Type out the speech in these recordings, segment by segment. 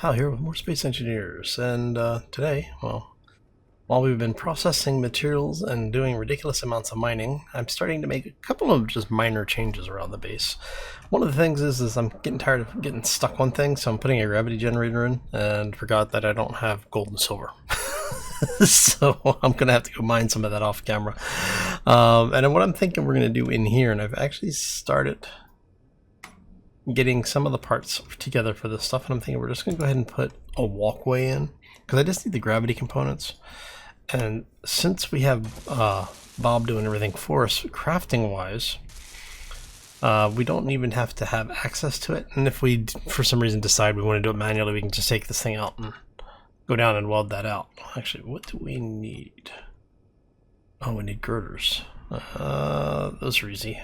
Hal here with more Space Engineers, and today, well, while we've been processing materials and doing ridiculous amounts of mining, I'm starting to make a couple of just minor changes around the base. One of the things is I'm getting tired of getting stuck on things, so I'm putting a gravity generator in, and forgot that I don't have gold and silver. So I'm going to have to go mine some of that off camera. And then what I'm thinking we're going to do in here, and I've actually started getting some of the parts together for this stuff, and I'm thinking we're just going to go ahead and put a walkway in, because I just need the gravity components. And since we have Bob doing everything for us crafting wise, we don't even have to have access to it. And if we for some reason decide we want to do it manually, we can just take this thing out and go down and weld that out. Actually, what do we need? Oh, we need girders. Those are easy.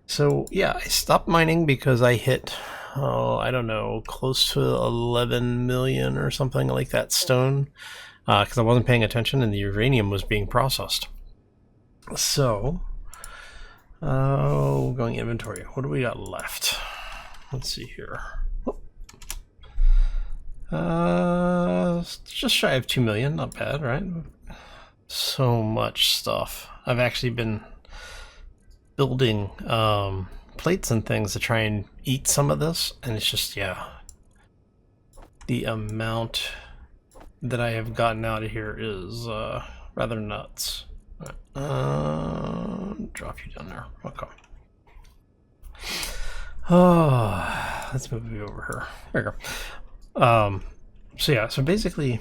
So yeah, I stopped mining because I hit, I don't know, close to 11 million or something like that stone, because I wasn't paying attention and the uranium was being processed. So, going inventory. What do we got left? Let's see here. Just shy of 2 million, not bad, right? So much stuff. I've actually been building plates and things to try and eat some of this, and it's just, yeah, the amount that I have gotten out of here is rather nuts. Drop you down there. Okay. Oh, let's move you over here. There we go. So yeah, so basically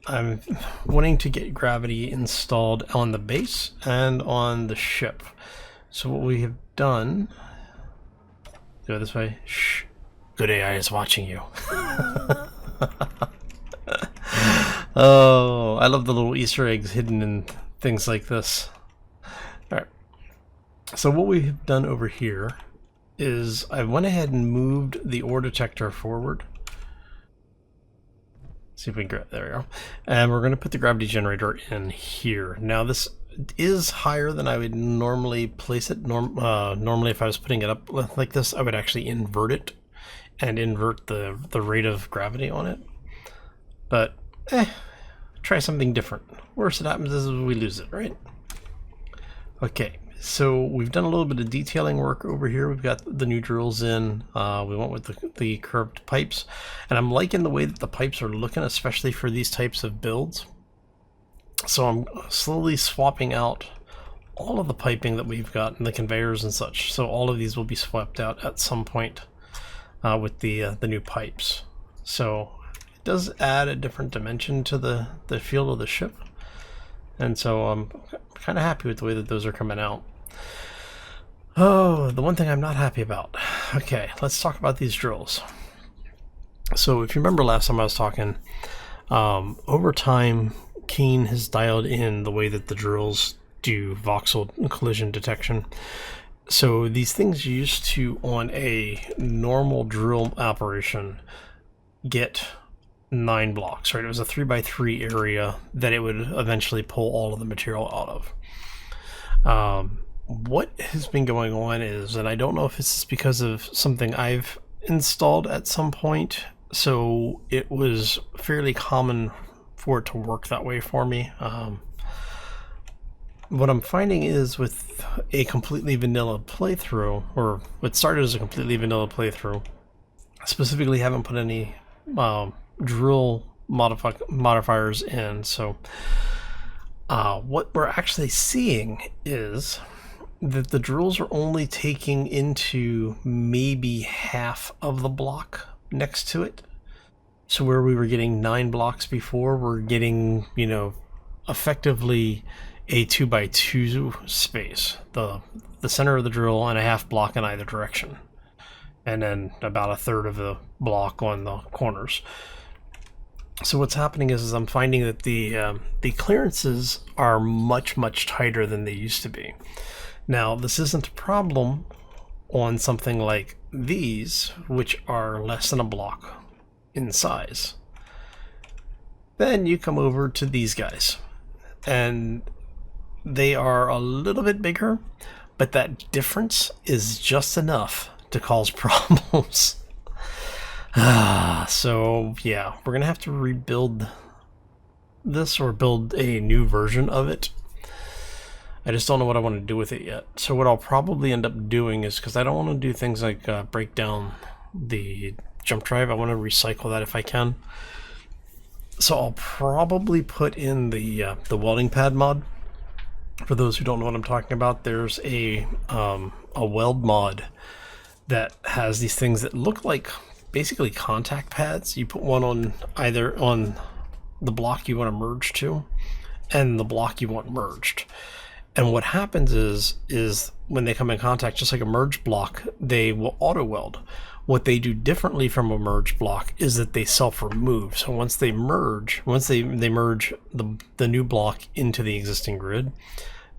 I'm wanting to get gravity installed on the base and on the ship. So what we have done, go this way. Shh. Good AI is watching you. Oh, I love the little Easter eggs hidden in things like this. Alright. So what we have done over here is I went ahead and moved the ore detector forward. See if we can grab, there we go. And we're going to put the gravity generator in here. Now this is higher than I would normally place it. Normally if I was putting it up like this, I would actually invert it and invert the rate of gravity on it. But try something different. Worst that happens is we lose it, right? Okay, so we've done a little bit of detailing work over here. We've got the new drills in. We went with the curved pipes, and I'm liking the way that the pipes are looking, especially for these types of builds. So I'm slowly swapping out all of the piping that we've got and the conveyors and such. So all of these will be swapped out at some point with the new pipes. So it does add a different dimension to the feel of the ship. And so I'm kind of happy with the way that those are coming out. Oh, the one thing I'm not happy about. Okay, let's talk about these drills. So if you remember last time I was talking, over time, Keen has dialed in the way that the drills do voxel collision detection. So these things used to, on a normal drill operation, get 9 blocks, right? It was a 3x3 area that it would eventually pull all of the material out of. What has been going on is, and I don't know if it's because of something I've installed at some point, so it was fairly common for it to work that way for me. What I'm finding is with a completely vanilla playthrough, or what started as a completely vanilla playthrough, specifically haven't put any drill modifiers in. So what we're actually seeing is that the drills are only taking into maybe half of the block next to it. So where we were getting 9 blocks before, we're getting, you know, effectively a 2x2 space. The center of the drill and a half block in either direction. And then about a third of the block on the corners. So what's happening is I'm finding that the clearances are much tighter than they used to be. Now this isn't a problem on something like these, which are less than a block in size. Then you come over to these guys, and they are a little bit bigger, but that difference is just enough to cause problems. So yeah, we're gonna have to rebuild this or build a new version of it. I just don't know what I want to do with it yet. So what I'll probably end up doing is, because I don't want to do things like break down the jump drive, I want to recycle that if I can. So I'll probably put in the welding pad mod. For those who don't know what I'm talking about, there's a weld mod that has these things that look like basically contact pads. You put one on either on the block you want to merge to and the block you want merged. And what happens is when they come in contact, just like a merge block, they will auto weld. What they do differently from a merge block is that they self-remove. So once they merge, they merge the new block into the existing grid,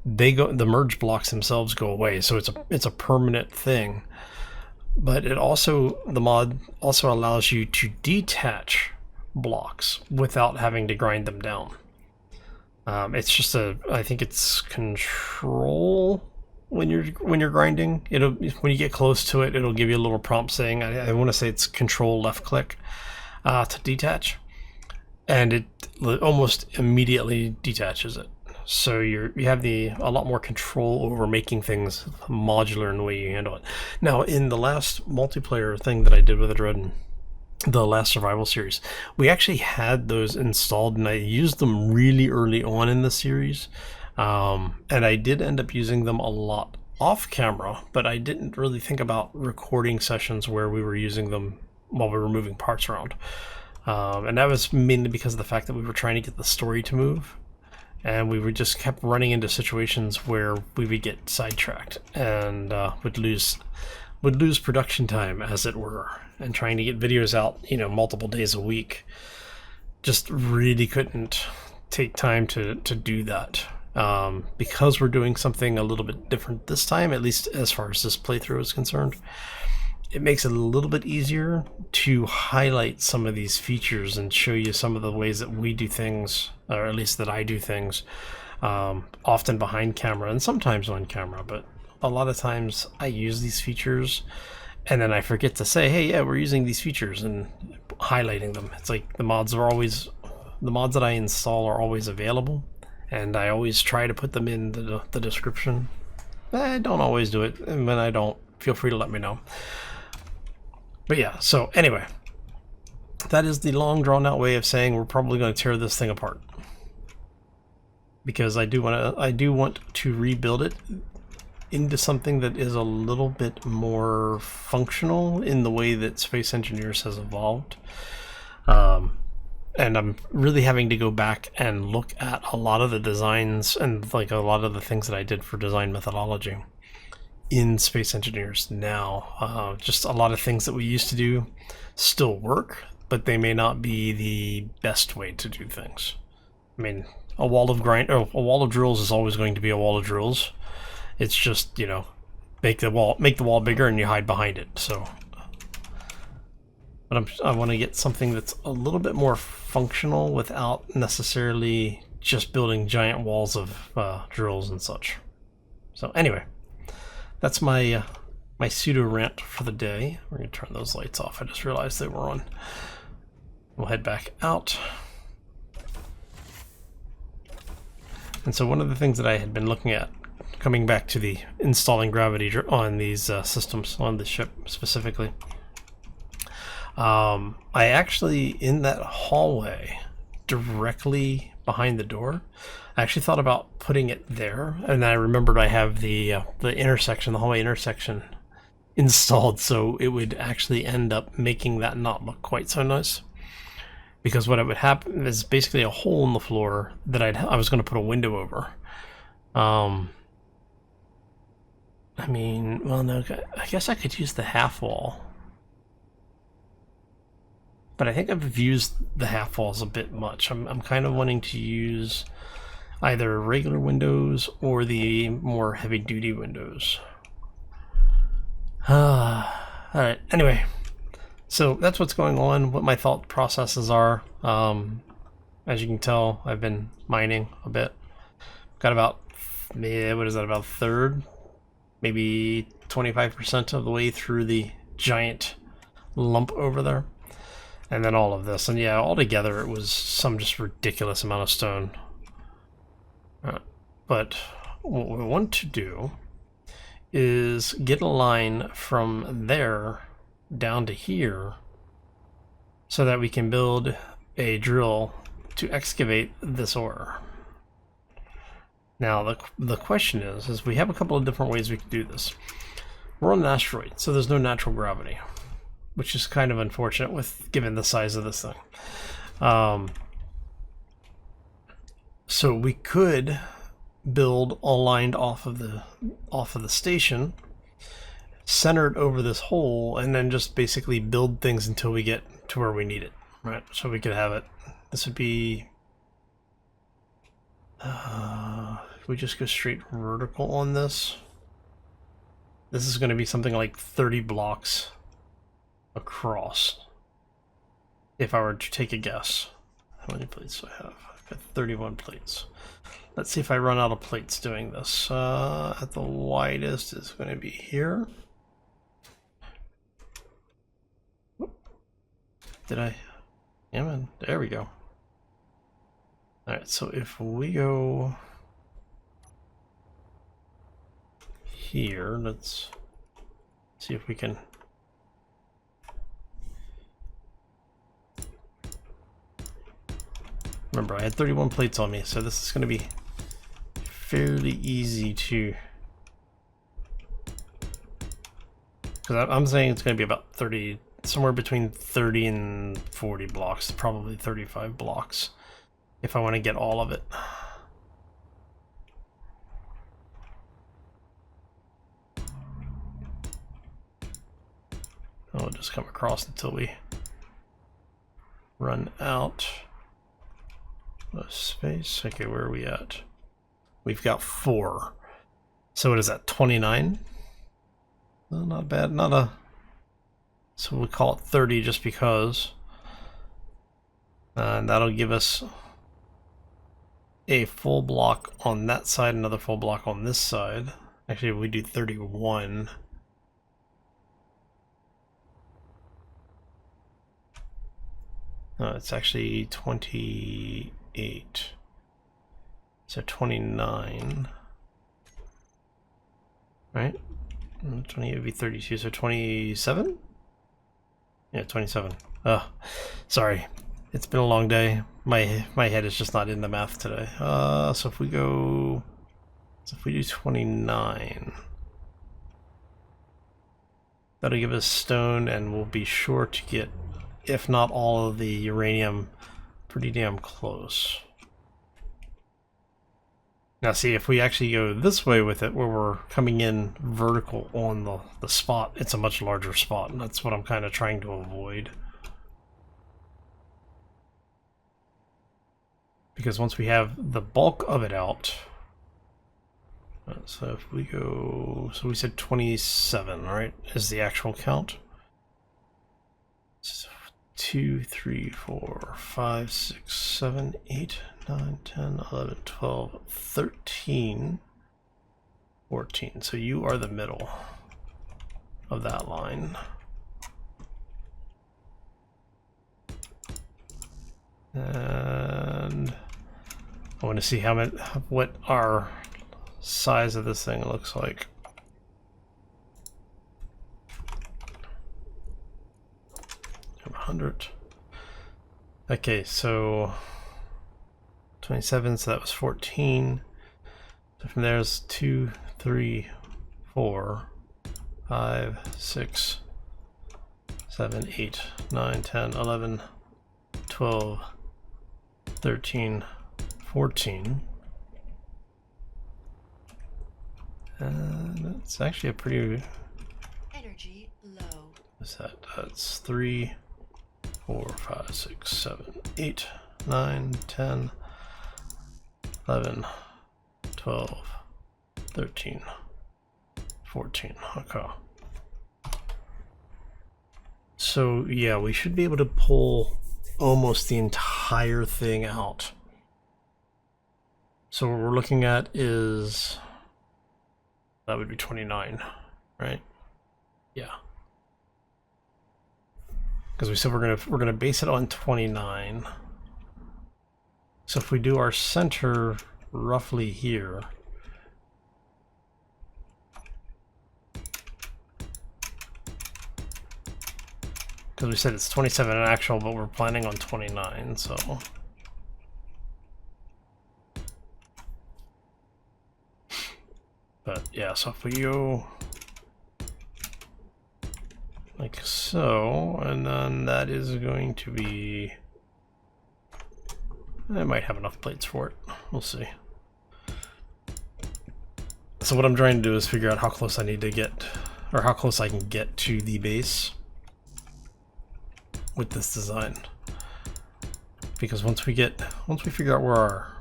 the merge blocks themselves go away. So it's a permanent thing. But the mod also allows you to detach blocks without having to grind them down. It's just I think it's control when you're grinding. When you get close to it, it'll give you a little prompt saying, I want to say it's control left click to detach, and it almost immediately detaches it. So you have a lot more control over making things modular in the way you handle it. Now, in the last multiplayer thing that I did with the Dread, the last survival series, we actually had those installed, and I used them really early on in the series, and I did end up using them a lot off camera, but I didn't really think about recording sessions where we were using them while we were moving parts around, and that was mainly because of the fact that we were trying to get the story to move, and we would just kept running into situations where we would get sidetracked and would lose production time, as it were, and trying to get videos out, multiple days a week, just really couldn't take time to do that. Because we're doing something a little bit different this time, at least as far as this playthrough is concerned, it makes it a little bit easier to highlight some of these features and show you some of the ways that we do things, or at least that I do things, often behind camera and sometimes on camera, but a lot of times I use these features and then I forget to say, hey, yeah, we're using these features, and highlighting them. It's like the mods that I install are always available, and I always try to put them in the description. I don't always do it, and when I don't, feel free to let me know. But yeah, so anyway, that is the long drawn out way of saying we're probably going to tear this thing apart, because I do want to rebuild it into something that is a little bit more functional in the way that Space Engineers has evolved. And I'm really having to go back and look at a lot of the designs and like a lot of the things that I did for design methodology in Space Engineers now. Just a lot of things that we used to do still work, but they may not be the best way to do things. I mean, a wall of drills is always going to be a wall of drills. It's just, make the wall bigger and you hide behind it. So, but I want to get something that's a little bit more functional without necessarily just building giant walls of drills and such. So anyway, that's my pseudo rant for the day. We're gonna turn those lights off. I just realized they were on. We'll head back out. And so one of the things that I had been looking at, coming back to the installing gravity on these systems, on the ship specifically, I actually, in that hallway directly behind the door, I actually thought about putting it there, and then I remembered I have the hallway intersection installed, so it would actually end up making that not look quite so nice. Because what would happen is basically a hole in the floor that I was going to put a window over. I mean, well, no, I guess I could use the half wall. But I think I've used the half walls a bit much. I'm kind of wanting to use either regular windows or the more heavy-duty windows. Alright, anyway. So that's what's going on, what my thought processes are. As you can tell, I've been mining a bit. Got about, about a third? Maybe 25% of the way through the giant lump over there. And then all of this. And yeah, altogether it was some just ridiculous amount of stone. But what we want to do is get a line from there down to here so that we can build a drill to excavate this ore. Now the question is we have a couple of different ways we can do this. We're on an asteroid, so there's no natural gravity, which is kind of unfortunate with given the size of this thing. So we could build aligned off of the station, centered over this hole, and then just basically build things until we get to where we need it, right? So we could have it. This would be. If we just go straight vertical on this, this is going to be something like 30 blocks across. If I were to take a guess, how many plates do I have? I've got 31 plates. Let's see if I run out of plates doing this. At the widest is going to be here. Did I? Yeah, man. There we go. Alright, so if we go here, let's see if we can. Remember, I had 31 plates on me, so this is going to be fairly easy to. Because I'm saying it's going to be about 30, somewhere between 30 and 40 blocks, probably 35 blocks, if I want to get all of it. I'll just come across until we run out of space. Okay, where are we at? We've got 4. So what is that, 29? Well, not bad, not a... So we'll call it 30 just because. And that'll give us a full block on that side, another full block on this side. Actually, if we do 31. It's actually 28. So 29. Right? 28 would be 32, so 27? Yeah, 27. Oh, sorry. It's been a long day. My head is just not in the math today. So if we go... So if we do 29... That'll give us stone, and we'll be sure to get, if not all of the uranium, pretty damn close. Now see, if we actually go this way with it, where we're coming in vertical on the spot, it's a much larger spot, and that's what I'm kind of trying to avoid. Because once we have the bulk of it out, so if we go, so we said 27, right, is the actual count. So 2, 3, 4, 5, 6, 7, 8, 9, 10, 11, 12, 13, 14. So you are the middle of that line. And I want to see how many, what our size of this thing looks like. Have 100. Okay, so 27, so that was 14. So from there's 2, 3, 4, 5, 6, 7, 8, 9, 10, 11, 12, 13, 14. And that's actually a pretty... Energy low. What's that? That's 3, 4, 5, 6, 7, 8, 9, 10, 11, 12, 13, 14. Okay. So yeah, we should be able to pull almost the entire thing out. So what we're looking at is... That would be 29, right? Yeah. because we said we're gonna base it on 29. So if we do our center roughly here, because we said it's 27 in actual, but we're planning on 29, so. But yeah, so if we go like so, and then that is going to be, I might have enough plates for it. We'll see. So what I'm trying to do is figure out how close I need to get, or how close I can get to the base with this design. Because once we figure out where our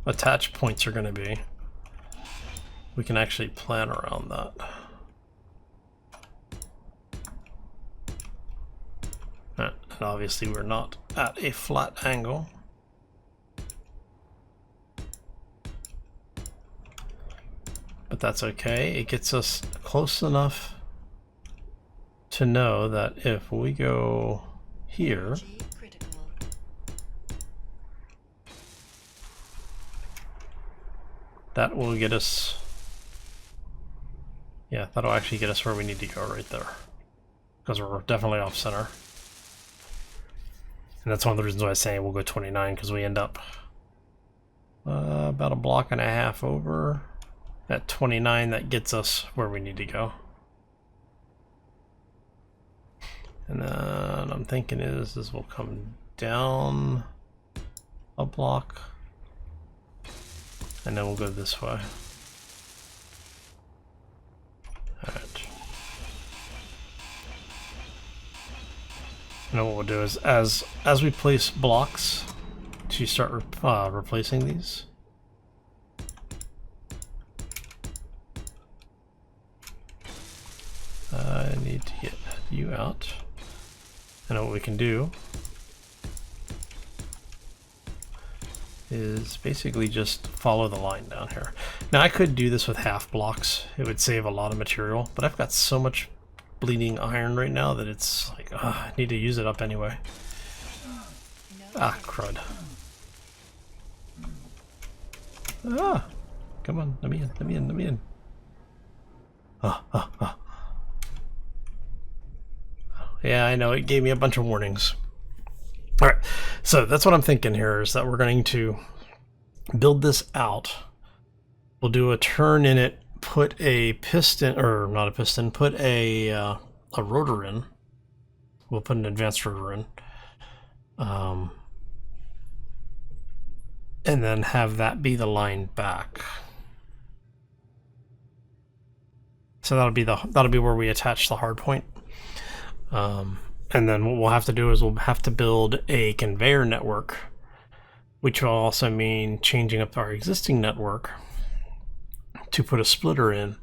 attach points are going to be, we can actually plan around that. And obviously we're not at a flat angle. But that's okay. It gets us close enough to know that if we go here, that will get us, yeah, that'll actually get us where we need to go right there. Because we're definitely off center. And that's one of the reasons why I say we'll go 29, because we end up about a block and a half over. At 29, that gets us where we need to go. And then I'm thinking is this will come down a block, and then we'll go this way. Alright. And then what we'll do is as we place blocks to start replacing these, I need to get you out. And what we can do is basically just follow the line down here. Now I could do this with half blocks. It would save a lot of material, but I've got so much bleeding iron right now that it's like, I need to use it up anyway. Ah, crud. Ah, come on, let me in, let me in, let me in. Ah. Yeah, I know, it gave me a bunch of warnings. Alright, so that's what I'm thinking here, is that we're going to build this out. We'll do a turn in it, put a piston, or not a piston, put a rotor in. We'll put an advanced rotor in. And then have that be the line back. So that'll be where we attach the hard point. And then what we'll have to do is we'll have to build a conveyor network, which will also mean changing up our existing network to put a splitter in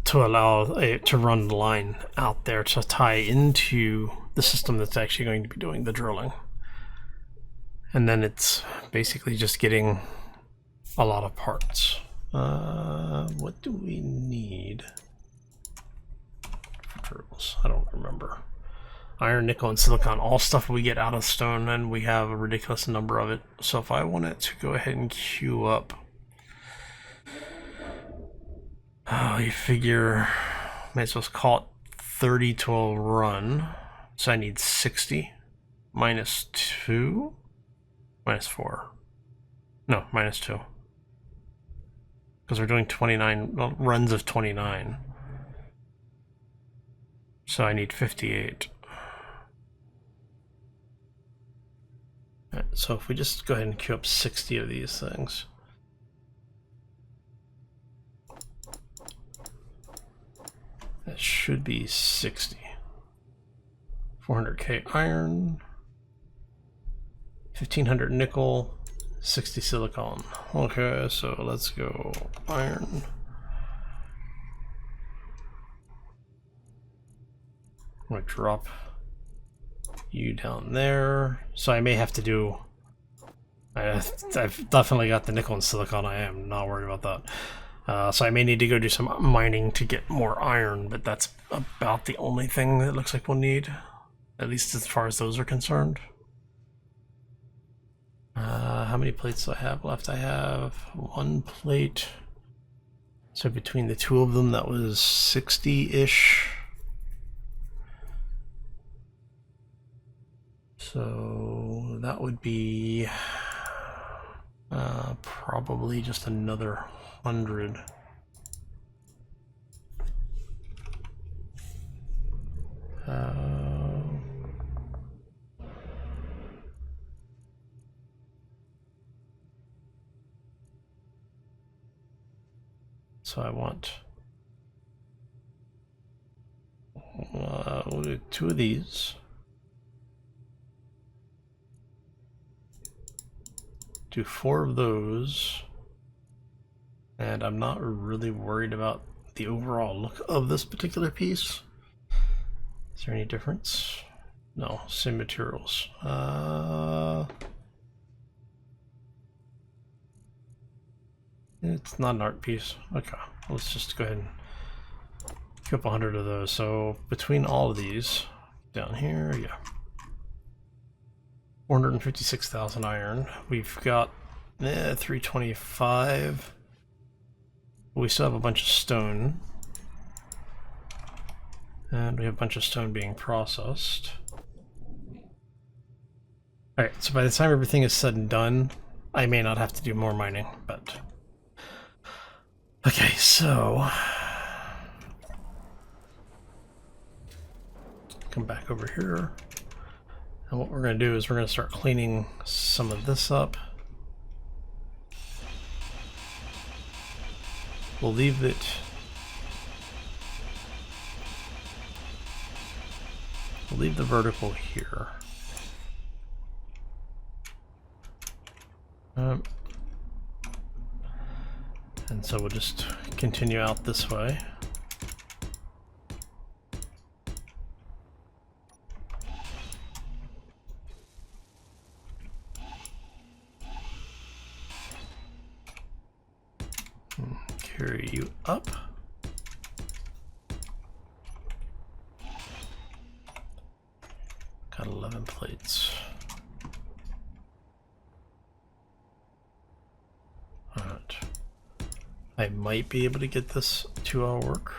to allow it to run the line out there to tie into the system that's actually going to be doing the drilling. And then it's basically just getting a lot of parts. What do we need? Drills. I don't remember. Iron, nickel, and silicon, all stuff we get out of stone, and we have a ridiculous number of it. So if I wanted to go ahead and queue up, you figure, might as well call it 30 to a run. So I need 60 minus 2, minus 4. No, minus 2. Because we're doing 29 runs of 29. So I need 58. Right, so if we just go ahead and queue up 60 of these things. That should be 60. 400k iron, 1500 nickel, 60 silicon. Okay, so let's go iron. I'm gonna drop you down there. So I may have to do, I've definitely got the nickel and silicon. I am not worried about that. So I may need to go do some mining to get more iron, but that's about the only thing that looks like we'll need. at least as far as those are concerned. How many plates do I have left? I have one plate. So between the two of them, that was 60-ish. So that would be probably just another 100. So I want we'll do 2 of these. Do 4 of those. And I'm not really worried about the overall look of this particular piece. Is there any difference? No, same materials. It's not an art piece. Okay, let's just go ahead and pick up 100 of those. So between all of these, down here, yeah, 456,000 iron. We've got 325. We still have a bunch of stone. And we have a bunch of stone being processed. Alright, so by the time everything is said and done, I may not have to do more mining, but... Okay, so... Come back over here. And what we're going to do is we're going to start cleaning some of this up. We'll leave it... We'll leave the vertical here. And so we'll just continue out this way. Carry you up. Got 11 plates. Alright. I might be able to get this 2-hour work.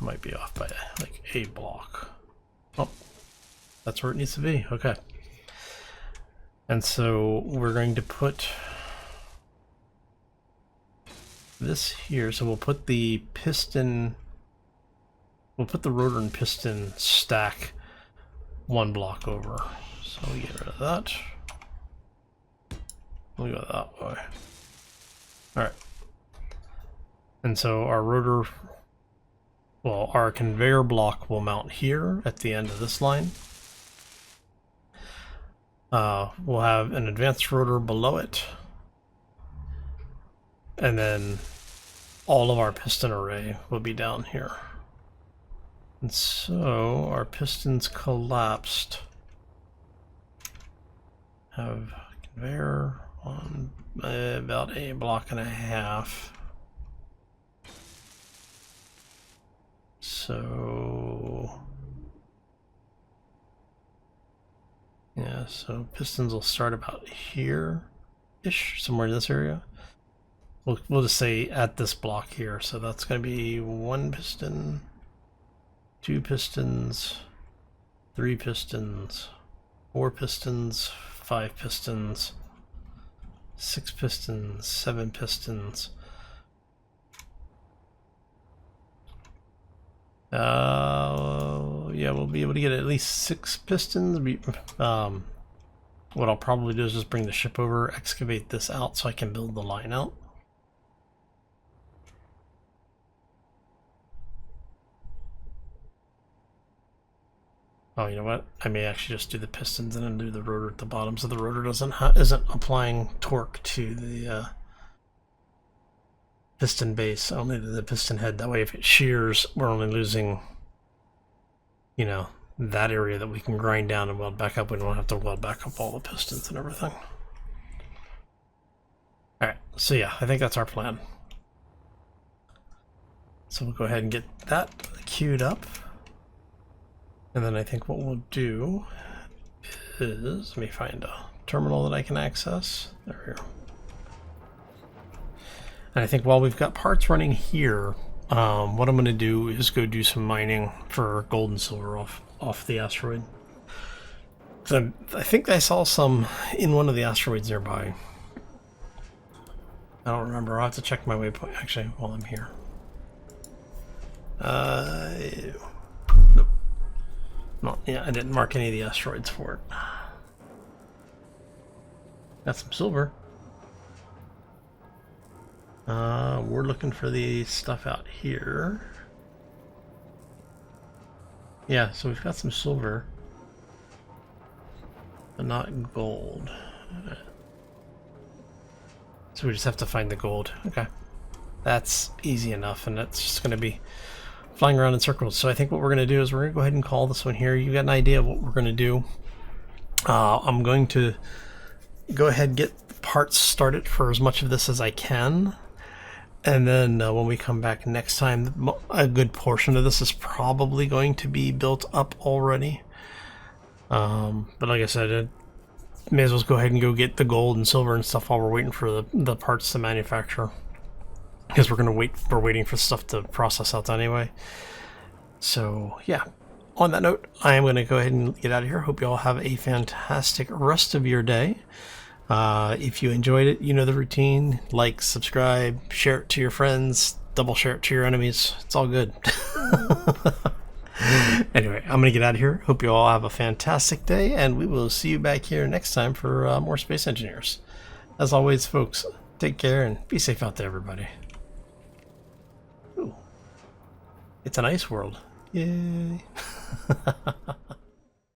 Might be off by like a block. Oh, that's where it needs to be. Okay. And so we're going to put this here. So we'll put the piston, we'll put the rotor and piston stack 1 block over. So we get rid of that. We'll go that way. Alright. And so our rotor, well, our conveyor block will mount here at the end of this line. We'll have an advanced rotor below it. And then all of our piston array will be down here. And so our pistons collapsed. Have conveyor on about 1.5 blocks. So yeah, so pistons will start about here-ish, somewhere in this area. We'll just say at this block here. So that's going to be 1 piston, 2 pistons, 3 pistons, 4 pistons, 5 pistons, 6 pistons, 7 pistons. Yeah, we'll be able to get at least 6 pistons. What I'll probably do is just bring the ship over, excavate this out so I can build the line out. Oh, you know what? I may actually just do the pistons and then do the rotor at the bottom, so the rotor isn't applying torque to the piston base, only to the piston head. That way, if it shears, we're only losing, you know, that area that we can grind down and weld back up. We don't have to weld back up all the pistons and everything. All right, so yeah, I think that's our plan. So we'll go ahead and get that queued up. And then I think what we'll do is, let me find a terminal that I can access. There we go. And I think while we've got parts running here, what I'm going to do is go do some mining for gold and silver off the asteroid. So I think I saw some in one of the asteroids nearby. I don't remember. I'll have to check my waypoint actually while I'm here. Nope. No, yeah, I didn't mark any of the asteroids for it. Got some silver. We're looking for the stuff out here. Yeah, so we've got some silver, but not gold. So we just have to find the gold. Okay. That's easy enough, and that's just going to be flying around in circles. So I think what we're going to do is we're going to go ahead and call this one here. You got an idea of what we're going to do. I'm going to go ahead and get parts started for as much of this as I can. And then when we come back next time, a good portion of this is probably going to be built up already. But like I said, I may as well go ahead and go get the gold and silver and stuff while we're waiting for the parts to manufacture. Because we're waiting for stuff to process out anyway. So yeah, on that note, I am going to go ahead and get out of here. Hope you all have a fantastic rest of your day. If you enjoyed it, you know the routine. Like, subscribe, share it to your friends, double share it to your enemies. It's all good. Anyway, I'm going to get out of here. Hope you all have a fantastic day, and we will see you back here next time for more Space Engineers. As always, folks, take care and be safe out there, everybody. Ooh. It's an ice world. Yay.